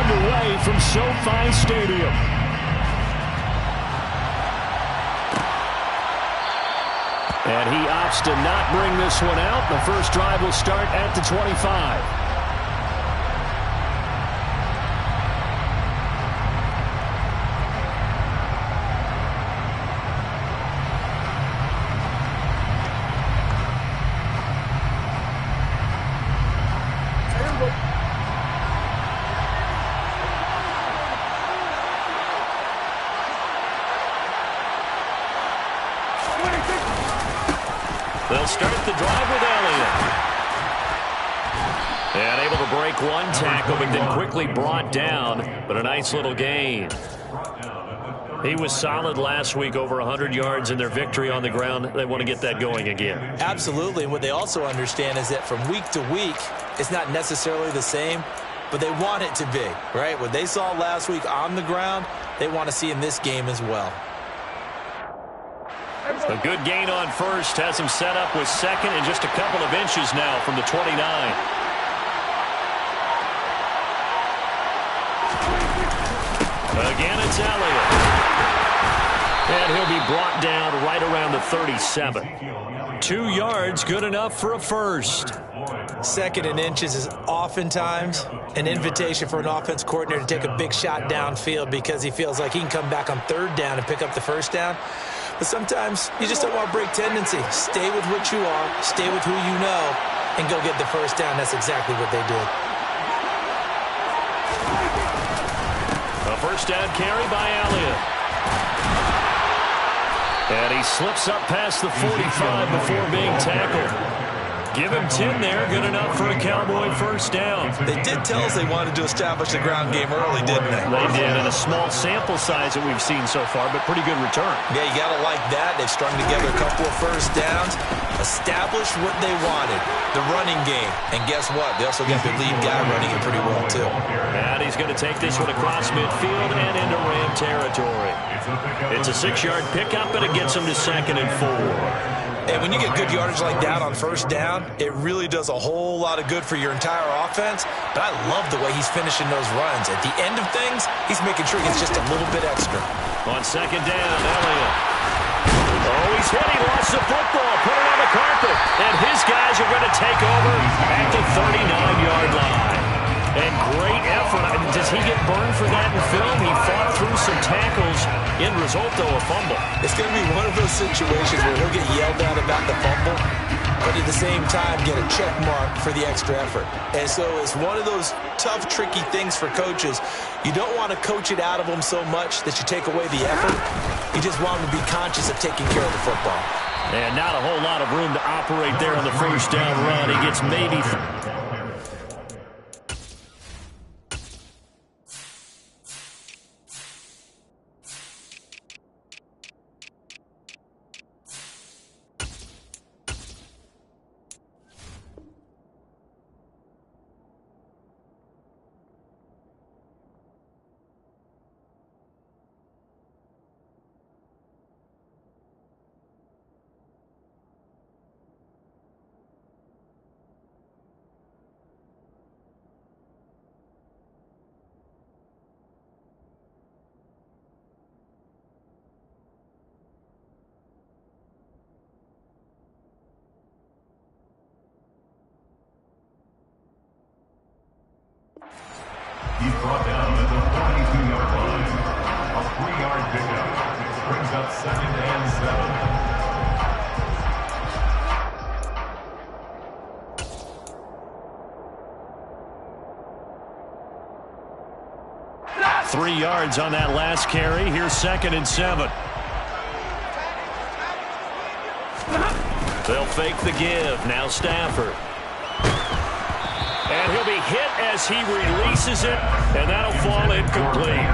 underway from SoFi Stadium. And he opts to not bring this one out. The first drive will start at the 25. They'll start the drive with Elliott. And able to break one tackle, but then quickly brought down. But a nice little gain. He was solid last week, over 100 yards in their victory on the ground. They want to get that going again. Absolutely. And what they also understand is that from week to week, it's not necessarily the same, but they want it to be, right? What they saw last week on the ground, they want to see in this game as well. A good gain on first has him set up with second and just a couple of inches now from the 29. Again, it's Elliott. And he'll be brought down right around the 37. 2 yards, good enough for a first. Second and inches is oftentimes an invitation for an offense coordinator to take a big shot downfield because he feels like he can come back on third down and pick up the first down. But sometimes you just don't want to break tendency. Stay with what you are, stay with who you know, and go get the first down. That's exactly what they did. A first down carry by Elliott. And he slips up past the 45 before being tackled. Give him 10 there, good enough for a Cowboy first down. They did tell us they wanted to establish the ground game early, didn't they? They did, and a small sample size that we've seen so far, but pretty good return. Yeah, you got to like that. They've strung together a couple of first downs, established what they wanted, the running game. And guess what? They also got their lead guy running it pretty well, too. And he's going to take this one across midfield and into Ram territory. It's a 6-yard pickup, and it gets him to 2nd and 4. And when you get good yardage like that on first down, it really does a whole lot of good for your entire offense. But I love the way he's finishing those runs. At the end of things, he's making sure he gets just a little bit extra. On 2nd down, Elliott. Oh, he's hit. He lost the football. Put it on the carpet. And his guys are going to take over at the 39-yard line. And great effort. I mean, does he get burned for that in film? He fought through some tackles. End result, though, a fumble. It's going to be one of those situations where he'll get yelled at about the fumble, but at the same time get a check mark for the extra effort. And so it's one of those tough, tricky things for coaches. You don't want to coach it out of them so much that you take away the effort. You just want them to be conscious of taking care of the football. And not a whole lot of room to operate there on the first down run. He gets maybe... He's brought down at the 42-yard line. A 3-yard pickup brings up 2nd and 7. 3 yards on that last carry. Here's 2nd and 7. They'll fake the give. Now Stafford. And he'll be hit as he releases it, and that'll fall incomplete.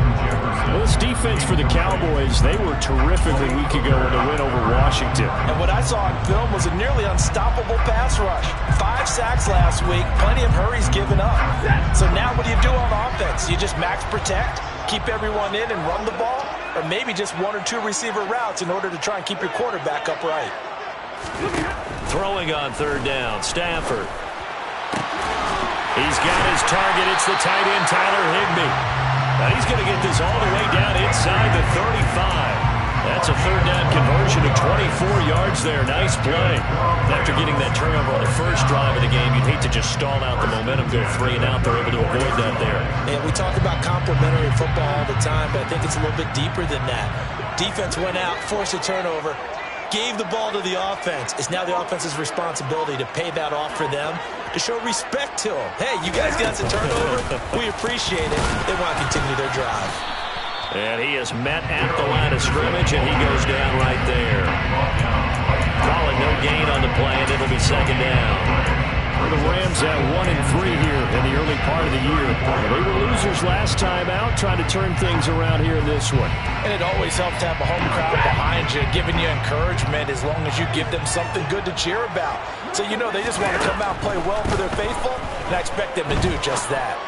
Well, this defense for the Cowboys, they were terrific a week ago in the win over Washington. And what I saw on film was a nearly unstoppable pass rush. 5 sacks last week, plenty of hurries given up. So now what do you do on offense? You just max protect, keep everyone in and run the ball, or maybe just 1 or 2 receiver routes in order to try and keep your quarterback upright. Throwing on 3rd down, Stafford. He's got his target. It's the tight end, Tyler Higbee. Now he's going to get this all the way down inside the 35. That's a third down conversion of 24 yards there. Nice play. After getting that turnover on the first drive of the game, you'd hate to just stall out the momentum, go 3 and out. They're able to avoid that there. And we talk about complementary football all the time, but I think it's a little bit deeper than that. Defense went out, forced a turnover, gave the ball to the offense. It's now the offense's responsibility to pay that off for them, to show respect to them. Hey, you guys got a turnover. We appreciate it. They want to continue their drive. And he is met at the line of scrimmage, and he goes down right there. Call it no gain on the play, and it'll be second down. The Rams at 1-3 here in the early part of the year. They were losers last time out, trying to turn things around here in this one. And it always helps to have a home crowd behind you, giving you encouragement as long as you give them something good to cheer about. So you know they just want to come out and play well for their faithful, and I expect them to do just that.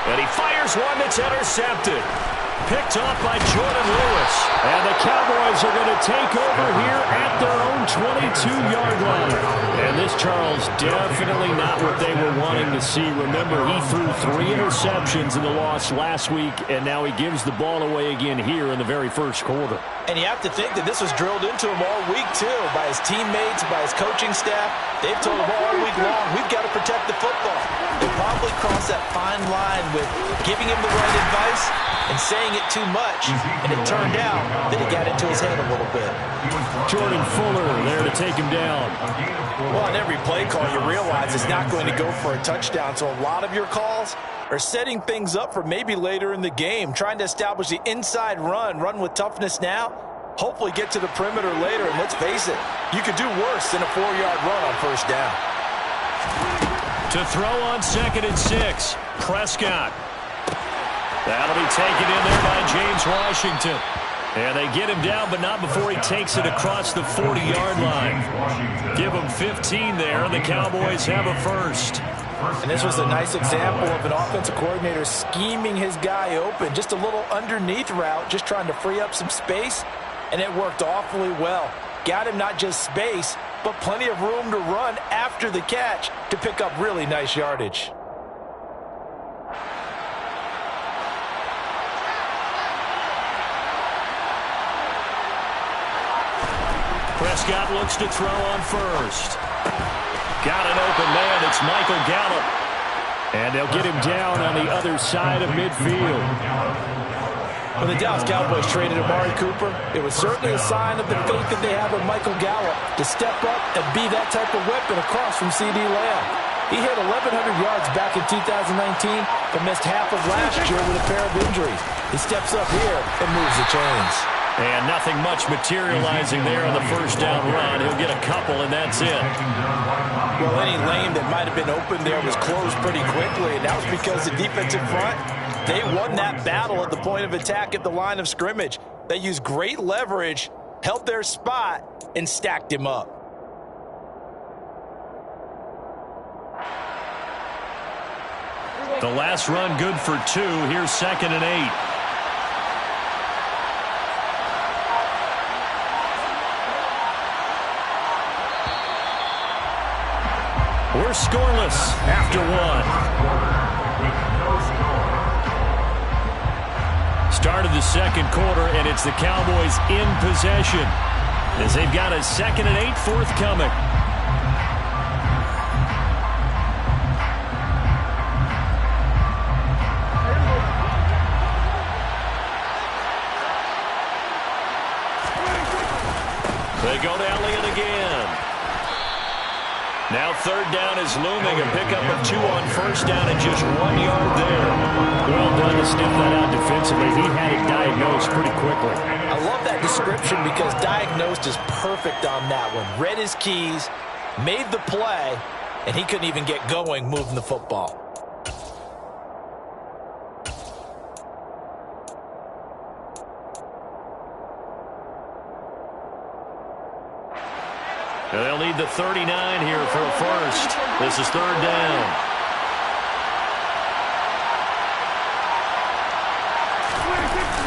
And he fires one that's intercepted. Picked off by Jordan Lewis. And the Cowboys are going to take over here at their own 22-yard line. And this, Charles, definitely not what they were wanting to see. Remember, he threw 3 interceptions in the loss last week, and now he gives the ball away again here in the very first quarter. And you have to think that this was drilled into him all week, too, by his teammates, by his coaching staff. They've told him all week long, we've got to protect the football. They probably crossed that fine line with giving him the right advice and saying it too much, and it turned out that it got into his head a little bit. Jordan Fuller there to take him down. Well, on every play call, you realize it's not going to go for a touchdown, so a lot of your calls are setting things up for maybe later in the game, trying to establish the inside run with toughness now, hopefully get to the perimeter later, and let's face it, you could do worse than a 4-yard run on first down. To throw on 2nd and 6, Prescott. That'll be taken in there by James Washington. And they get him down, but not before he takes it across the 40-yard line. Give him 15 there, and the Cowboys have a first. And this was a nice example of an offensive coordinator scheming his guy open. Just a little underneath route, just trying to free up some space, and it worked awfully well. Got him not just space, but plenty of room to run after the catch to pick up really nice yardage. Prescott looks to throw on first. Got an open man. It's Michael Gallup. And they'll get him down on the other side of midfield. When the Dallas Cowboys traded Amari Cooper, it was certainly a sign of the faith that they have in Michael Gallup to step up and be that type of weapon across from C.D. Lamb. He hit 1,100 yards back in 2019, but missed half of last year with a pair of injuries. He steps up here and moves the chains. And nothing much materializing there on the first down run. He'll get a couple, and that's it. Well, any lane that might have been open there was closed pretty quickly, and that was because the defensive front, they won that battle at the point of attack at the line of scrimmage. They used great leverage, held their spot, and stacked him up. The last run good for 2. Here's 2nd and 8. We're scoreless after 1. Start of the second quarter, and it's the Cowboys in possession as they've got a 2nd and 8 forthcoming. They go to Elliott again. Now 3rd down is looming. A pickup of 2 on first down and just 1 yard there. Well done to sniff that out defensively. He had it diagnosed pretty quickly. I love that description because diagnosed is perfect on that one. Read his keys, made the play, and he couldn't even get going moving the football. They'll need the 39 here for a first. This is 3rd down.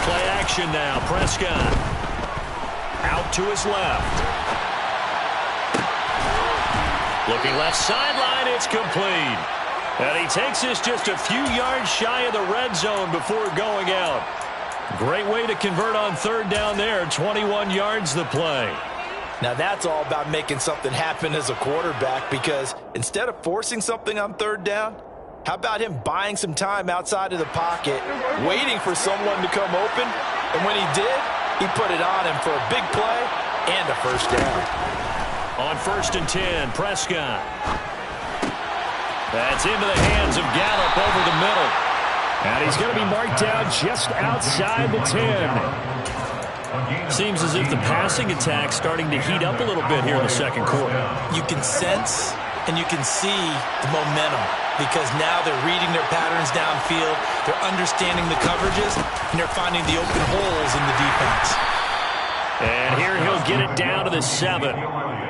Play action now. Prescott out to his left. Looking left sideline, it's complete. And he takes this just a few yards shy of the red zone before going out. Great way to convert on third down there. 21 yards the play. Now that's all about making something happen as a quarterback, because instead of forcing something on third down, how about him buying some time outside of the pocket, waiting for someone to come open, and when he did, he put it on him for a big play and a first down. On 1st and 10, Prescott. That's into the hands of Gallup over the middle. And he's going to be marked down just outside the 10. Seems as if the passing attack's starting to heat up a little bit here in the second quarter. You can sense and you can see the momentum, because now they're reading their patterns downfield, they're understanding the coverages, and they're finding the open holes in the defense. And here he'll get it down to the 7.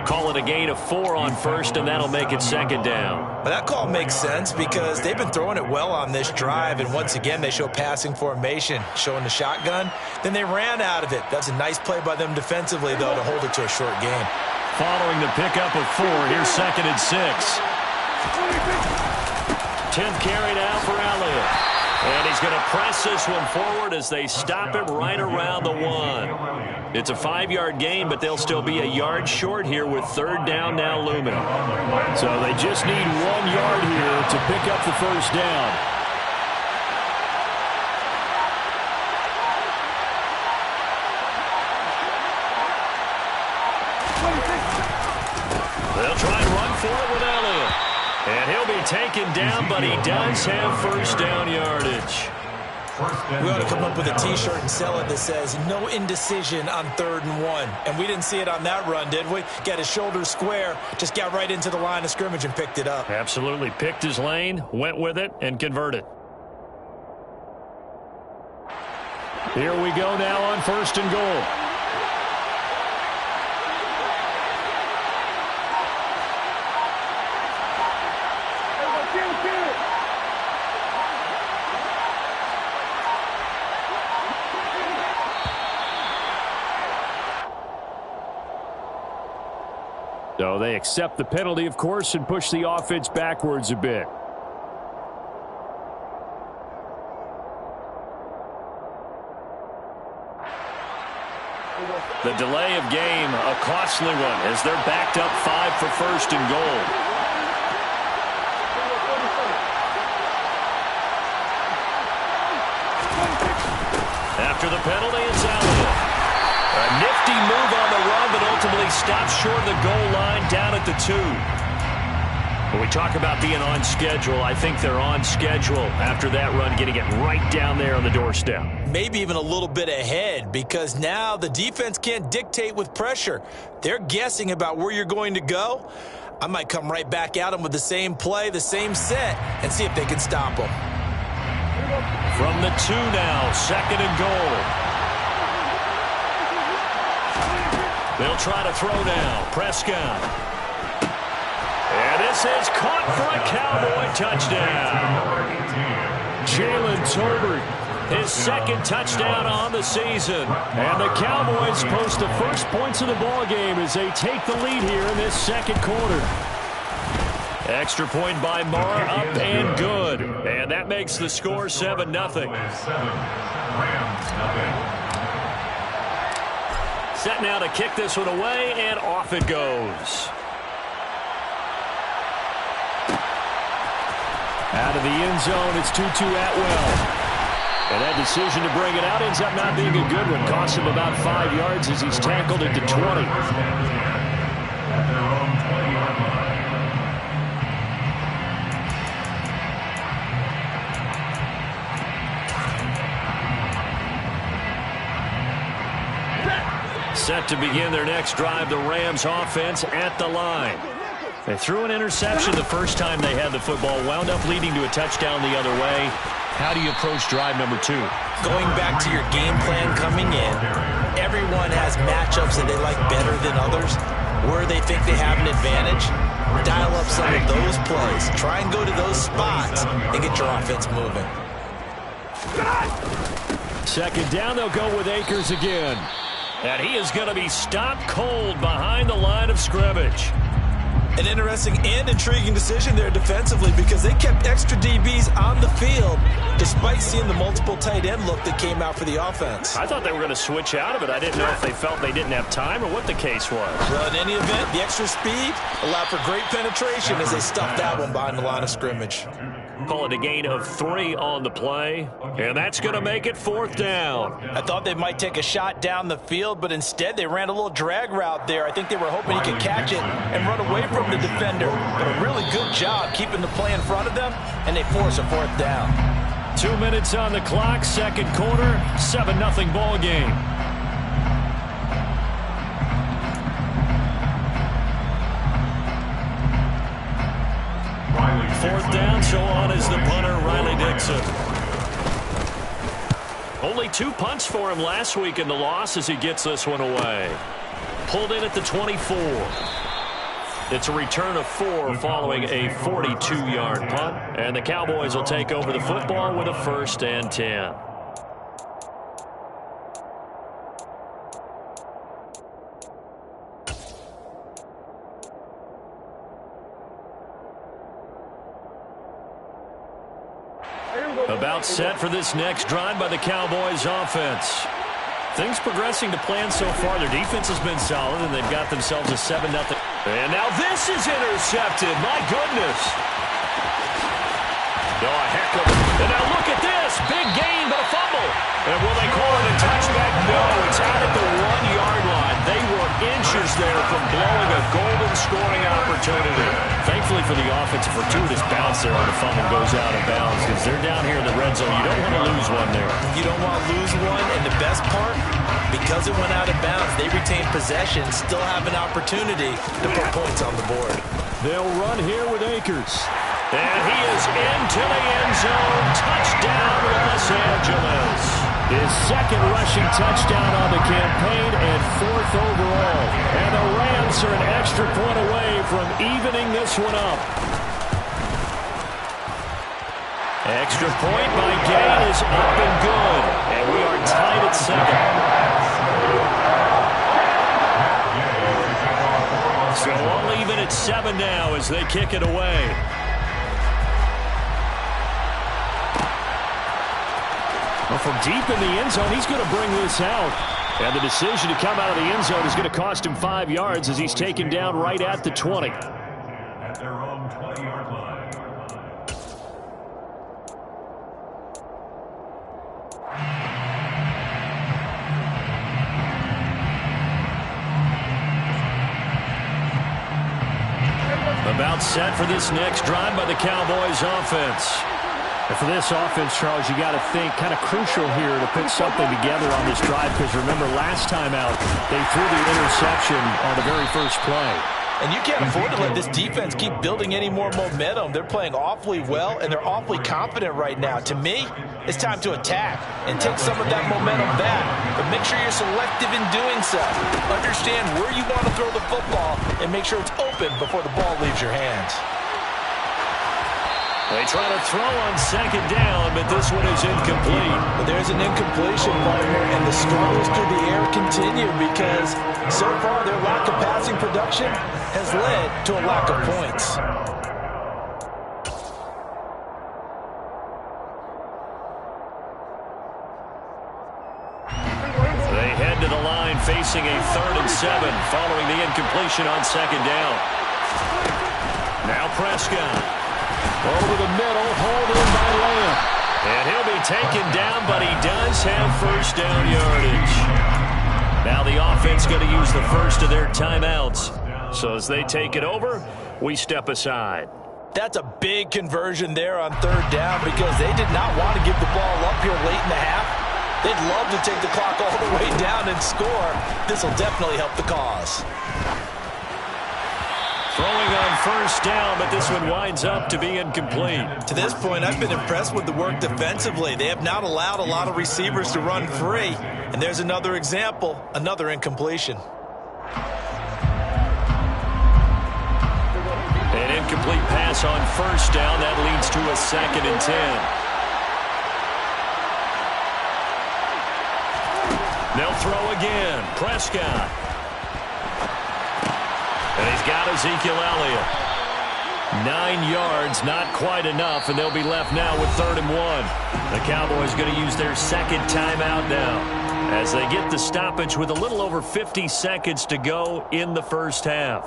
Call it a gain of 4 on first, and that'll make it second down. Well, that call makes sense because they've been throwing it well on this drive, and once again they show passing formation, showing the shotgun. Then they ran out of it. That's a nice play by them defensively, though, to hold it to a short game. Following the pickup of 4, here's 2nd and 6. 10th carry now for Elliott. And he's going to press this one forward as they stop him right around the 1. It's a 5-yard gain, but they'll still be a yard short here with third down now looming. So they just need 1 yard here to pick up the first down. They'll try and run for it with Elliott. And he'll be taken down, but he does have first down yardage. We ought to come up with a T-shirt and sell it that says, no indecision on 3rd and 1. And we didn't see it on that run, did we? Got his shoulders square, just got right into the line of scrimmage and picked it up. Absolutely. Picked his lane, went with it, and converted. Here we go now on 1st and goal. So they accept the penalty, of course, and push the offense backwards a bit. The delay of game, a costly one, as they're backed up 5 for 1st and goal. After the penalty, it's Elliott. A nifty move on the run, but ultimately stops short of the goal line down at the 2. When we talk about being on schedule, I think they're on schedule after that run, getting it right down there on the doorstep. Maybe even a little bit ahead, because now the defense can't dictate with pressure. They're guessing about where you're going to go. I might come right back at them with the same play, the same set, and see if they can stop them. From the 2 now, 2nd and goal. They'll try to throw now. Prescott. And this is caught for a Cowboy touchdown. Jalen Tolbert, his 2nd touchdown on the season. And the Cowboys post the first points of the ballgame as they take the lead here in this second quarter. Extra point by Marr, up and good. And that makes the score 7-0. Set now to kick this one away, and off it goes. Out of the end zone, it's 2-2 Atwell. And that decision to bring it out ends up not being a good one. Costs him about 5 yards as he's tackled into 20. Set to begin their next drive, the Rams offense at the line. They threw an interception the first time they had the football, wound up leading to a touchdown the other way. How do you approach drive number 2? Going back to your game plan coming in, everyone has matchups that they like better than others, where they think they have an advantage. Dial up some of those plays. Try and go to those spots and get your offense moving. 2nd down, they'll go with Akers again. And he is going to be stopped cold behind the line of scrimmage. An interesting and intriguing decision there defensively because they kept extra DBs on the field despite seeing the multiple tight end look that came out for the offense. I thought they were going to switch out of it. I didn't know if they felt they didn't have time or what the case was. Well, in any event, the extra speed allowed for great penetration as they stuffed that one behind the line of scrimmage. Call it a gain of 3 on the play, and that's going to make it 4th down. I thought they might take a shot down the field, but instead they ran a little drag route there. I think they were hoping he could catch it and run away from the defender. But a really good job keeping the play in front of them, and they force a 4th down. 2 minutes on the clock, second quarter, 7-0 ball game. Fourth down, so on is the punter, Riley Dixon. Only 2 punts for him last week in the loss as he gets this one away. Pulled in at the 24. It's a return of 4 following a 42-yard punt, and the Cowboys will take over the football with a 1st and 10. About set for this next drive by the Cowboys offense. Things progressing to plan so far. Their defense has been solid, and they've got themselves a 7-0. And now this is intercepted. My goodness. Oh, a heck of it. And now look at this. Big gain, but a fumble. And will they call it a touchback? No, it's out at the 1-yard line. They were inches there from blowing a golden scoring opportunity. Thankfully for the offense, a fortuitous bounce there on the fumble goes out of bounds because they're down here in the red zone. You don't want to lose one there. You don't want to lose one, and the best part, because it went out of bounds, they retain possession, still have an opportunity to put points on the board. They'll run here with Akers. And he is into the end zone. Touchdown, Los Angeles. His second rushing touchdown on the campaign and 4th overall. And the Rams are an extra point away from evening this one up. Extra point by Gain is up and good. And we are tied at 7. So all even at 7 now as they kick it away. Well, from deep in the end zone, he's going to bring this out. And the decision to come out of the end zone is going to cost him 5 yards as he's taken down right at the 20. At their own 20-yard line. About set for this next drive by the Cowboys offense. And for this offense, Charles, you got to think kind of crucial here to put something together on this drive because remember last time out they threw the interception on the very first play. And you can't afford to let this defense keep building any more momentum. They're playing awfully well, and they're awfully confident right now. To me, it's time to attack and take some of that momentum back. But make sure you're selective in doing so. Understand where you want to throw the football and make sure it's open before the ball leaves your hands. They try to throw on second down, but this one is incomplete. But there's an incompletion, partner, and the struggles through the air continue because so far their lack of passing production has led to a lack of points. They head to the line facing a 3rd and 7 following the incompletion on second down. Now Prescott. Over the middle, hauled in by Lamb. And he'll be taken down, but he does have 1st down yardage. Now the offense going to use the first of their timeouts. So as they take it over, we step aside. That's a big conversion there on 3rd down because they did not want to give the ball up here late in the half. They'd love to take the clock all the way down and score. This will definitely help the cause. Throwing on 1st down, but this one winds up to be incomplete. To this point, I've been impressed with the work defensively. They have not allowed a lot of receivers to run free. And there's another example, another incompletion. An incomplete pass on 1st down. That leads to a 2nd and 10. They'll throw again. Prescott. And he He's got Ezekiel Elliott. 9 yards, not quite enough, and they'll be left now with 3rd and 1. The Cowboys going to use their second timeout now as they get the stoppage with a little over 50 seconds to go in the first half.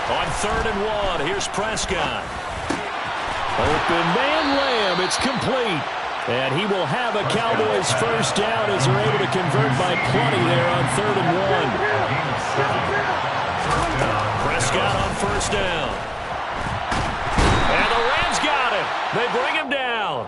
On 3rd and 1, here's Prescott. Open man Lamb, it's complete. And he will have a Cowboys first down as they're able to convert by plenty there on 3rd and 1. Prescott on first down. And the Rams got him. They bring him down.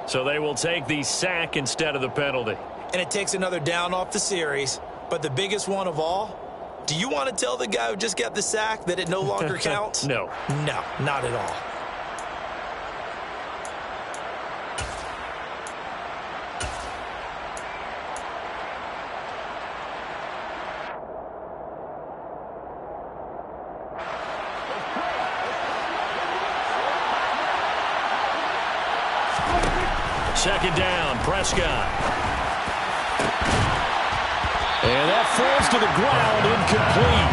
So they will take the sack instead of the penalty. And it takes another down off the series. But the biggest one of all, do you want to tell the guy who just got the sack that it no longer counts? No. No, not at all. Second down, Prescott. And that falls to the ground, incomplete.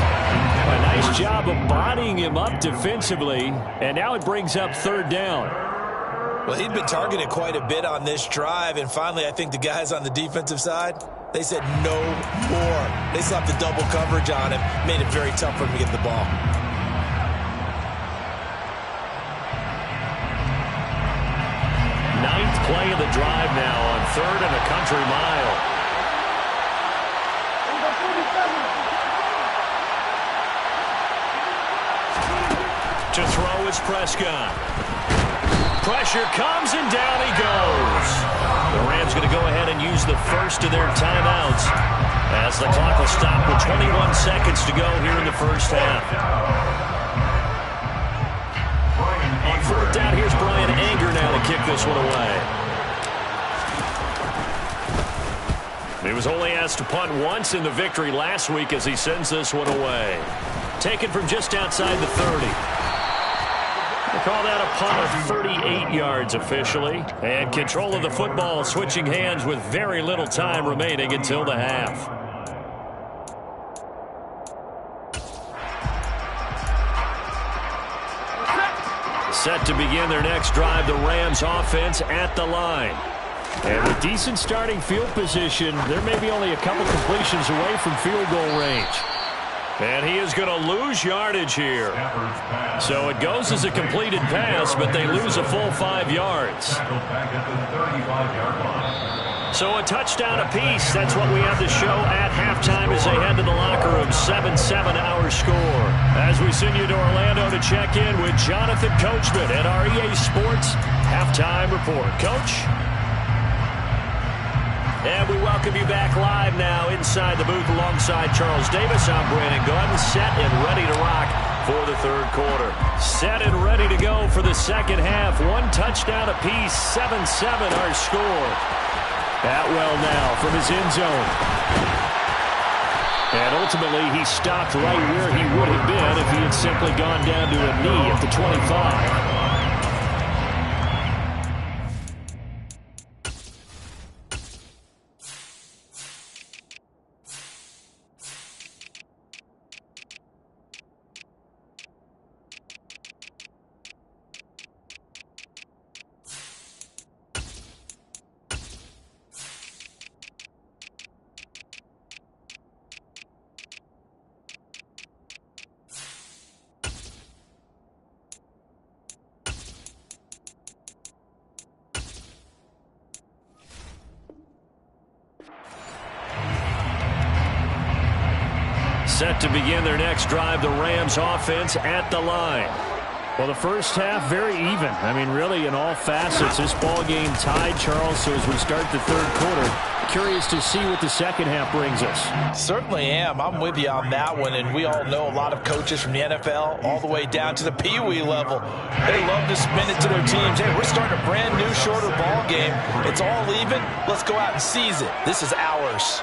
A nice job of bodying him up defensively, and now it brings up 3rd down. Well, he'd been targeted quite a bit on this drive, and finally I think the guys on the defensive side, they said no more. They slapped the double coverage on him, made it very tough for him to get the ball. Ninth play of the drive now on 3rd and a country mile. To throw is Prescott. Pressure comes and down he goes. The Rams going to go ahead and use the first of their timeouts as the clock will stop with 21 seconds to go here in the first half. On 4th down, here's Brian Anger now to kick this one away. He was only asked to punt once in the victory last week as he sends this one away. Taken from just outside the 30. They call that a punt of 38 yards officially. And control of the football switching hands with very little time remaining until the half. Set to begin their next drive, the Rams offense at the line. And with decent starting field position, there may be only a couple completions away from field goal range. And he is going to lose yardage here. So it goes as a completed pass, but they lose a full 5 yards. So a touchdown apiece. That's what we have to show at halftime as they head to the locker room. 7-7 our score. As we send you to Orlando to check in with Jonathan Coachman at our EA Sports Halftime Report. Coach? And we welcome you back live now inside the booth alongside Charles Davis. I'm Brandon Gunn, set and ready to rock for the 3rd quarter. Set and ready to go for the second half. 1 touchdown apiece, 7-7 our score. Atwell now from his end zone. And ultimately he stopped right where he would have been if he had simply gone down to a knee at the 25. Set to begin their next drive, the Rams offense at the line. Well, the first half, very even. I mean, really, in all facets, this ball game tied, Charles. So as we start the 3rd quarter, curious to see what the second half brings us. Certainly am. I'm with you on that one. And we all know a lot of coaches from the NFL all the way down to the Pee-wee level. They love to spin it to their teams. Hey, we're starting a brand new, shorter ball game. It's all even. Let's go out and seize it. This is ours.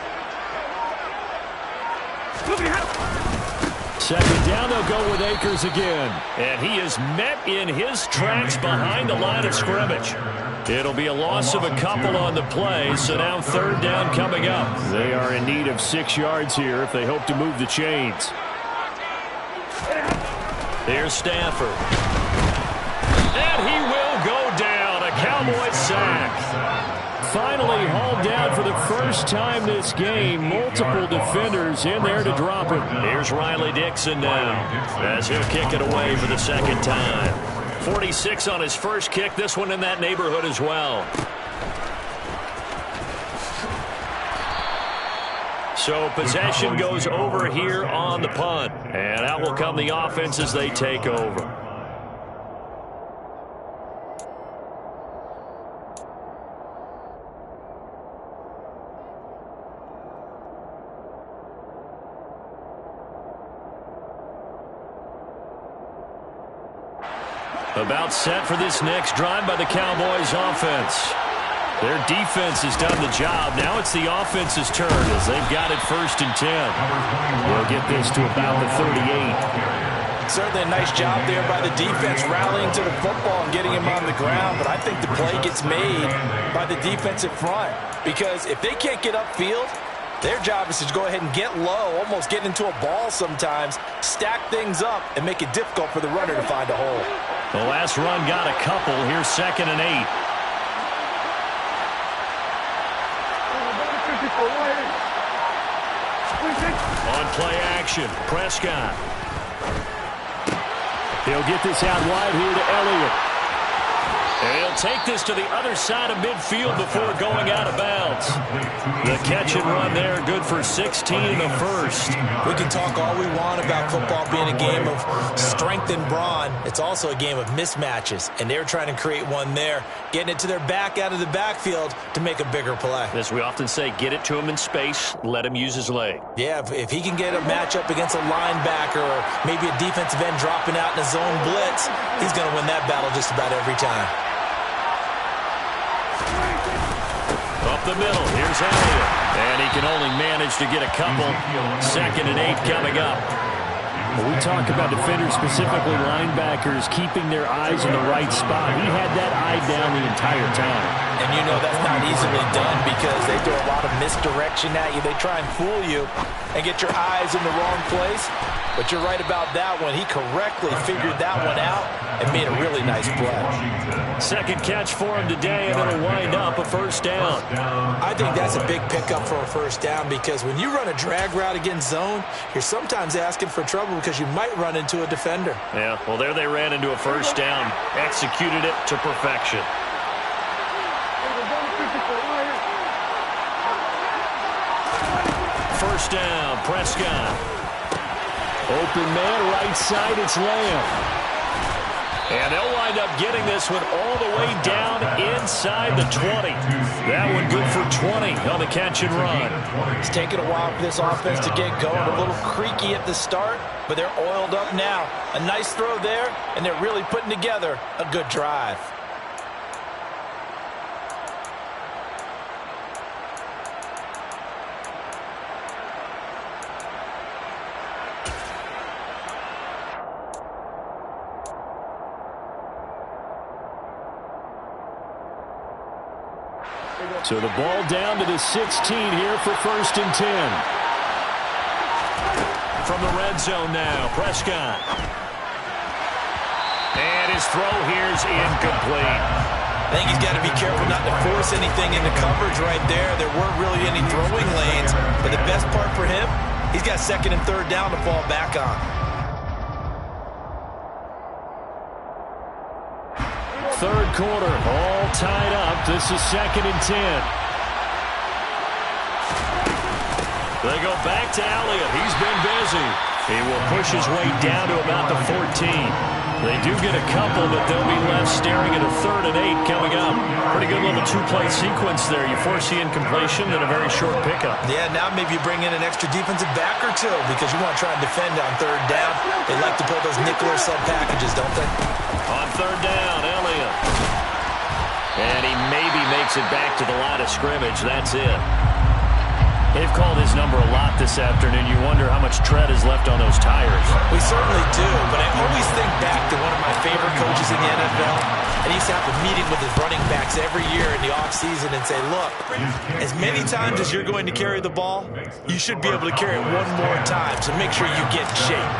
second down, they'll go with Akers again. And he is met in his tracks behind the line of scrimmage. It'll be a loss of a couple on the play, so now third down coming up. They are in need of 6 yards here if they hope to move the chains. Here's Stafford. And he will go down. A Cowboys sack. Finally hauled down for the first time this game. Multiple defenders in there to drop him. Here's Riley Dixon now as he'll kick it away for the second time. 46 on his first kick. This one in that neighborhood as well. So possession goes over here on the punt. And out will come the offense as they take over. About set for this next drive by the Cowboys offense. Their defense has done the job. Now it's the offense's turn as they've got it 1st and 10. They'll get this to about the 38. Certainly a nice job there by the defense rallying to the football and getting him on the ground. But I think the play gets made by the defensive front because if they can't get upfield, their job is to go ahead and get low, almost get into a ball sometimes, stack things up, and make it difficult for the runner to find a hole. The last run got a couple. Here's 2nd and 8. On play action, Prescott. He'll get this out wide here to Elliott. And he'll take this to the other side of midfield before going out of bounds. The catch and run there, good for 16 in the first. We can talk all we want about football being a game of strength and brawn. It's also a game of mismatches, and they're trying to create one there, getting it to their back out of the backfield to make a bigger play. As we often say, get it to him in space, let him use his leg. Yeah, if he can get a matchup against a linebacker or maybe a defensive end dropping out in a zone blitz, he's going to win that battle just about every time. Up the middle, here's Elliott. And he can only manage to get a couple. 2nd and 8 coming up. When we talk about defenders, specifically linebackers, keeping their eyes in the right spot. He had that eye down the entire time. And you know that's not easily done because they throw a lot of misdirection at you. They try and fool you and get your eyes in the wrong place. But you're right about that one. He correctly figured that one out and made a really nice play. Second catch for him today, and it'll wind up a first down. I think that's a big pickup for a first down because when you run a drag route against zone, you're sometimes asking for trouble because you might run into a defender. Yeah, well, there they ran into a first down. Executed it to perfection. First down, Prescott. Open man, right side, it's Lamb. And they'll wind up getting this one all the way down inside the 20. That one good for 20 on the catch and run. It's taken a while for this offense to get going. A little creaky at the start, but they're oiled up now. A nice throw there, and they're really putting together a good drive. So the ball down to the 16 here for 1st and 10. From the red zone now, Prescott. And his throw here's incomplete. I think he's got to be careful not to force anything into coverage right there. There weren't really any throwing lanes, but the best part for him, he's got 2nd and 3rd down to fall back on. Third quarter, all tied up. This is 2nd and 10. They go back to Elliott. He's been busy. He will push his way down to about the 14. They do get a couple, but they'll be left staring at a 3rd and 8 coming up. Pretty good little two-play sequence there. You force the incompletion and a very short pickup. Yeah, now maybe you bring in an extra defensive back or two because you want to try and defend on 3rd down. They like to pull those nickel or sub packages, don't they? On 3rd down, Elliott. And he maybe makes it back to the line of scrimmage. That's it. They've called his number a lot this afternoon. You wonder how much tread is left on those tires. We certainly do, but I always think back to one of my favorite coaches in the NFL, and he used to have a meeting with his running backs every year in the offseason and say, look, as many times as you're going to carry the ball, you should be able to carry it one more time, so make sure you get in shape.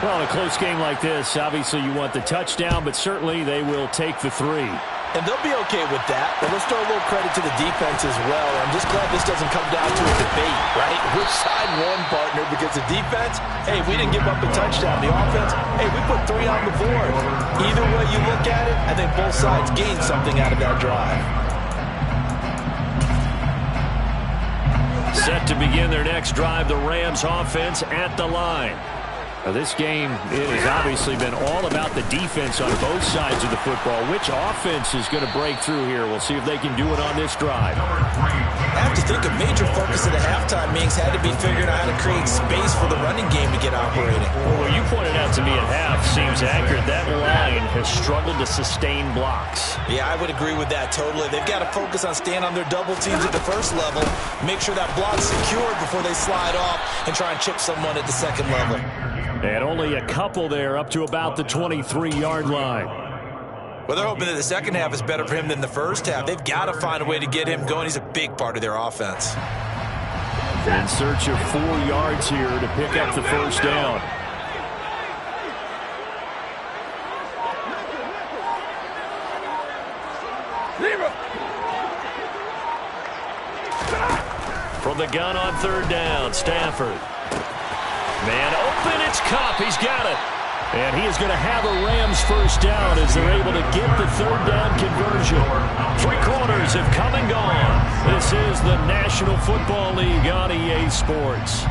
Well, in a close game like this, obviously you want the touchdown, but certainly they will take the 3. And they'll be okay with that. But let's throw a little credit to the defense as well. I'm just glad this doesn't come down to a debate, right? Which side won, partner? Because the defense, hey, we didn't give up a touchdown. The offense, hey, we put 3 on the board. Either way you look at it, I think both sides gained something out of that drive. Set to begin their next drive, the Rams offense at the line. Now, this game, it has obviously been all about the defense on both sides of the football. Which offense is going to break through here? We'll see if they can do it on this drive. I have to think a major focus of the halftime meetings had to be figuring out how to create space for the running game to get operating. Well, you pointed out to me at half seems accurate. That line has struggled to sustain blocks. Yeah, I would agree with that totally. They've got to focus on staying on their double teams at the first level, make sure that block's secured before they slide off and try and chip someone at the second level. And only a couple there up to about the 23-yard line. Well, they're hoping that the second half is better for him than the first half. They've got to find a way to get him going. He's a big part of their offense. In search of 4 yards here to pick up the first down. From the gun on 3rd down, Stafford. Man open, it's Kupp. He's got it. And he is going to have a Rams first down as they're able to get the 3rd down conversion. 3 quarters have come and gone. This is the National Football League on EA Sports.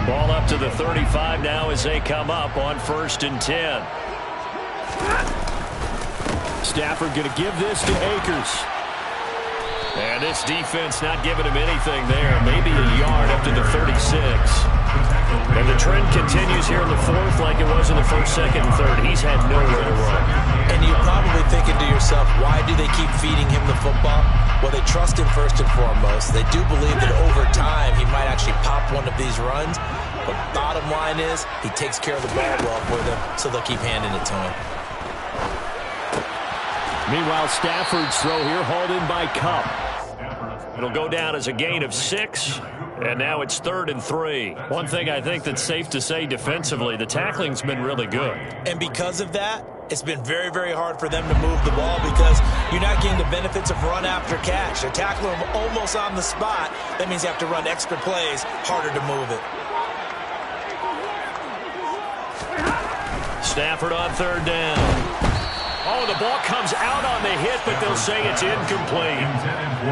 Ball up to the 35 now as they come up on 1st and 10. Stafford going to give this to Akers. And this defense not giving him anything there. Maybe a yard up to the 36. And the trend continues here in the 4th like it was in the 1st, 2nd, and 3rd. He's had nowhere to run. And you're probably thinking to yourself, why do they keep feeding him the football? Well, they trust him first and foremost. They do believe that over time he might actually pop one of these runs. But bottom line is he takes care of the ball well for them, so they'll keep handing it to him. Meanwhile, Stafford's throw here hauled in by Kupp. It'll go down as a gain of 6. And now it's 3rd and 3. One thing I think that's safe to say defensively, the tackling's been really good. And because of that, it's been very, very hard for them to move the ball because you're not getting the benefits of run after catch. They're tackling them almost on the spot. That means you have to run extra plays, harder to move it. Stafford on 3rd down. Oh, the ball comes out on the hit, but they'll say it's incomplete.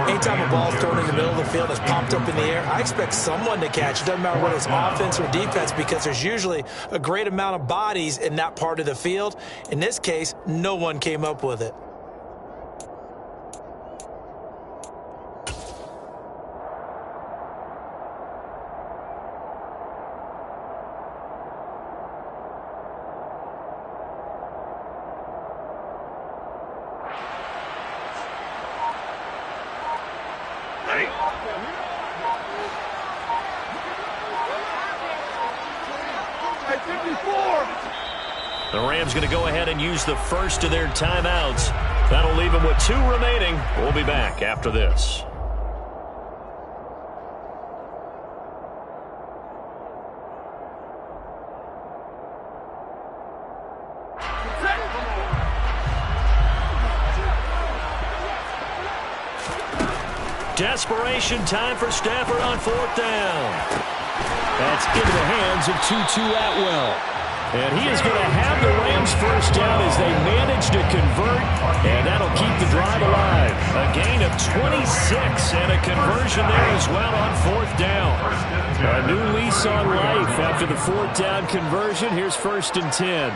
Anytime a ball's thrown in the middle of the field, it's popped up in the air, I expect someone to catch. It doesn't matter whether it's offense or defense because there's usually a great amount of bodies in that part of the field. In this case, no one came up with it. The Rams going to go ahead and use the first of their timeouts. That'll leave them with 2 remaining. We'll be back after this. Desperation time for Stafford on 4th down. That's into the hands of Tutu Atwell. And he is going to have the Rams first down as they manage to convert, and that'll keep the drive alive. A gain of 26 and a conversion there as well on 4th down. A new lease on life after the 4th down conversion. Here's 1st and 10.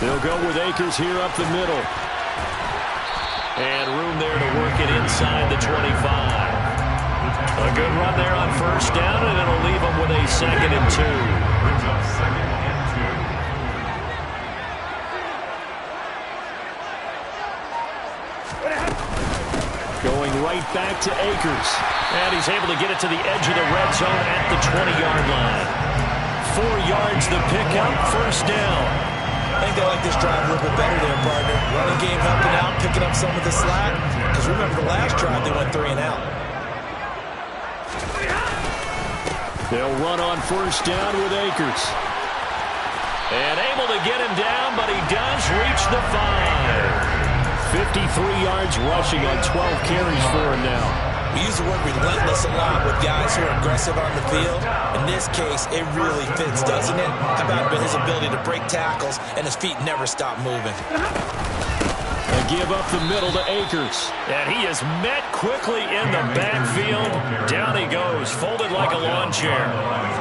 They'll go with Akers here up the middle. And room there to work it inside the 25. A good run there on first down, and it'll leave them with a 2nd and 2. Brings up 2nd and 2. Going right back to Akers. And he's able to get it to the edge of the red zone at the 20-yard line. 4 yards the pickup, first down. I think they like this drive a little bit better there, partner. Running game helping out, picking up some of the slack. Because remember the last drive, they went 3 and out. They'll run on first down with Akers. And able to get him down, but he does reach the 5. 53 yards rushing on 12 carries for him now. We use the word relentless a lot with guys who are aggressive on the field. In this case, it really fits, doesn't it? How about his ability to break tackles and his feet never stop moving? They give up the middle to Akers. And he is met quickly in the backfield. Down he goes, folded like a lawn chair.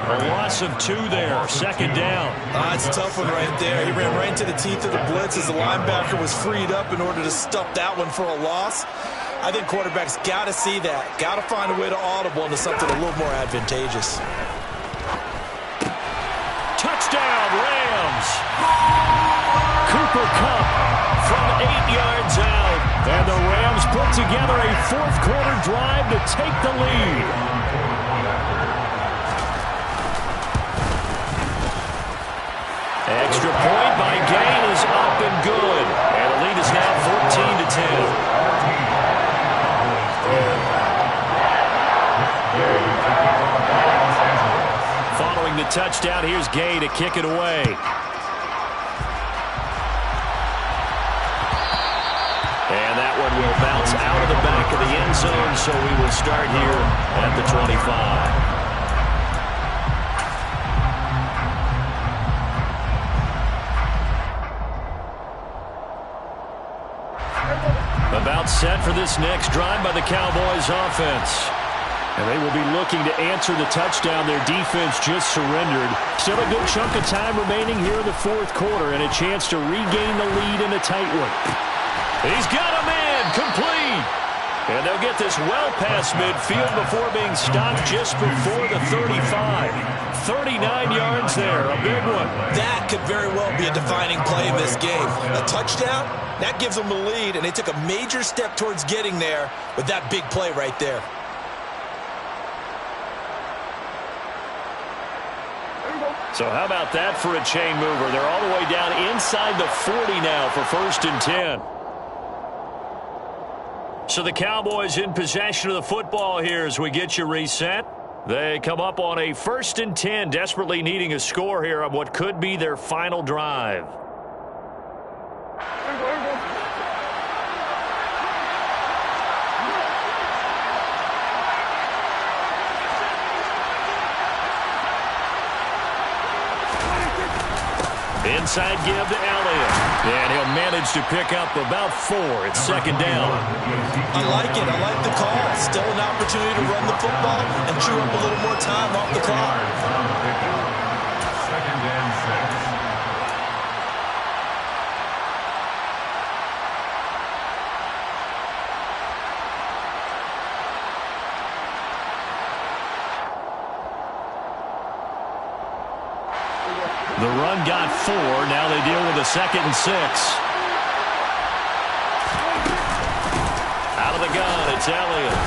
A loss of 2 there, 2nd down. It's a tough one right there. He ran right into the teeth of the blitz as the linebacker was freed up in order to stuff that one for a loss. I think quarterbacks got to see that. Got to find a way to audible into something a little more advantageous. Touchdown, Rams. Cooper Kupp From 8 yards out. And the Rams put together a 4th quarter drive to take the lead. Extra point by Gain is up and good. And the lead is now 14-10. Following the touchdown, here's Gay to kick it away. And that one will bounce out of the back of the end zone, so we will start here at the 25. About set for this next drive by the Cowboys offense. And they will be looking to answer the touchdown their defense just surrendered. Still a good chunk of time remaining here in the 4th quarter and a chance to regain the lead in a tight one. He's got a man complete. And they'll get this well past midfield before being stopped just before the 35. 39 yards there, a big one. That could very well be a defining play in this game. A touchdown, that gives them the lead, and they took a major step towards getting there with that big play right there. So how about that for a chain mover? They're all the way down inside the 40 now for 1st and 10. So the Cowboys in possession of the football here as we get you reset. They come up on a 1st and 10, desperately needing a score here on what could be their final drive. Inside give to Elliott. And he'll manage to pick up about 4. It's 2nd down. I like it. I like the call. Still an opportunity to run the football and chew up a little more time off the clock. 2nd and 6. The run got 4. Now they deal with a 2nd and 6. Out of the gun, it's Elliott.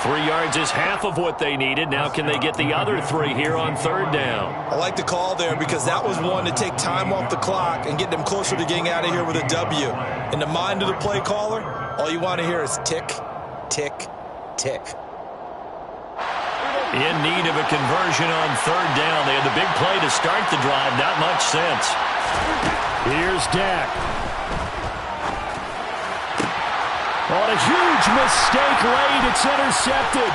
3 yards is half of what they needed. Now can they get the other 3 here on 3rd down? I like the call there because that was one to take time off the clock and get them closer to getting out of here with a W. In the mind of the play caller, all you want to hear is tick, tick, tick. In need of a conversion on 3rd down. They had the big play to start the drive. Not much sense. Here's Dak. On a huge mistake late, it's intercepted.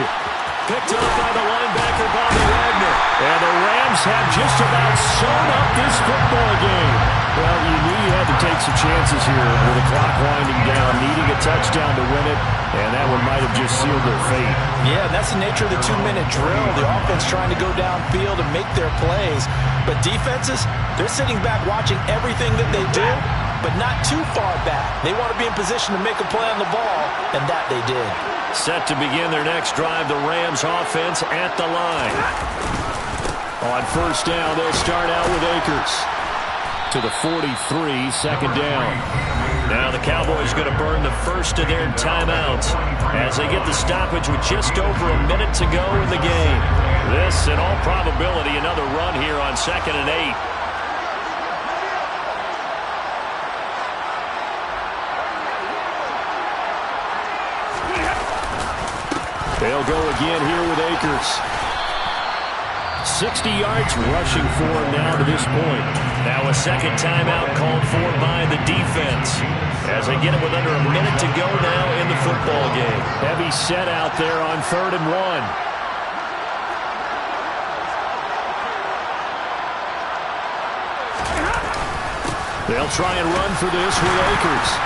Picked up by the linebacker, Bobby Wagner. And the Rams have just about sewn up this football game. Well, you knew you had to take some chances here with the clock winding down, needing a touchdown to win it, and that one might have just sealed their fate. Yeah, that's the nature of the 2-minute drill. The offense trying to go downfield and make their plays. But defenses, they're sitting back watching everything that they do but not too far back. They want to be in position to make a play on the ball, and that they did. Set to begin their next drive, the Rams offense at the line. On first down, they'll start out with Akers. To the 43, second down. Now the Cowboys going to burn the first of their timeouts as they get the stoppage with just over a minute to go in the game. This, in all probability, another run here on 2nd and 8. They'll go again here with Akers. 60 yards rushing for him now to this point. Now a second timeout called for by the defense as they get it with under a minute to go now in the football game. Heavy set out there on 3rd and 1. They'll try and run for this with Akers.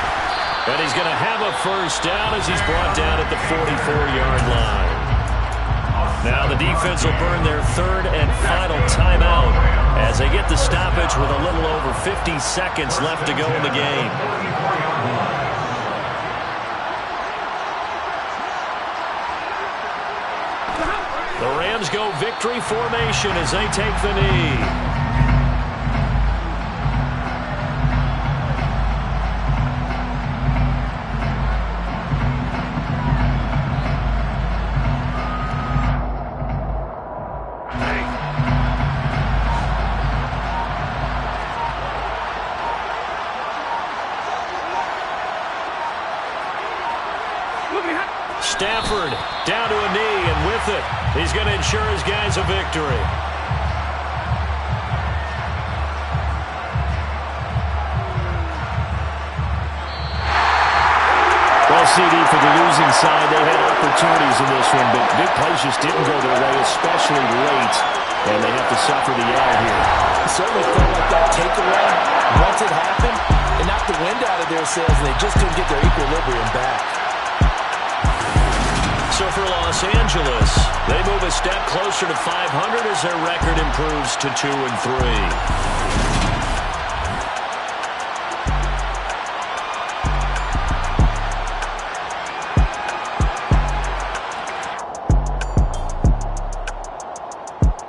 And he's going to have a first down as he's brought down at the 44-yard line. Now the defense will burn their 3rd and final timeout as they get the stoppage with a little over 50 seconds left to go in the game. The Rams go victory formation as they take the knee. Stafford down to a knee, and with it, he's going to ensure his guys a victory. Well, CD, for the losing side, they had opportunities in this one, but big plays just didn't go their way, especially late, and they have to suffer the L here. It certainly felt like that takeaway, once it happened, it knocked the wind out of their sails, and they just couldn't get their equilibrium back. So for Los Angeles, they move a step closer to 500 as their record improves to 2-3.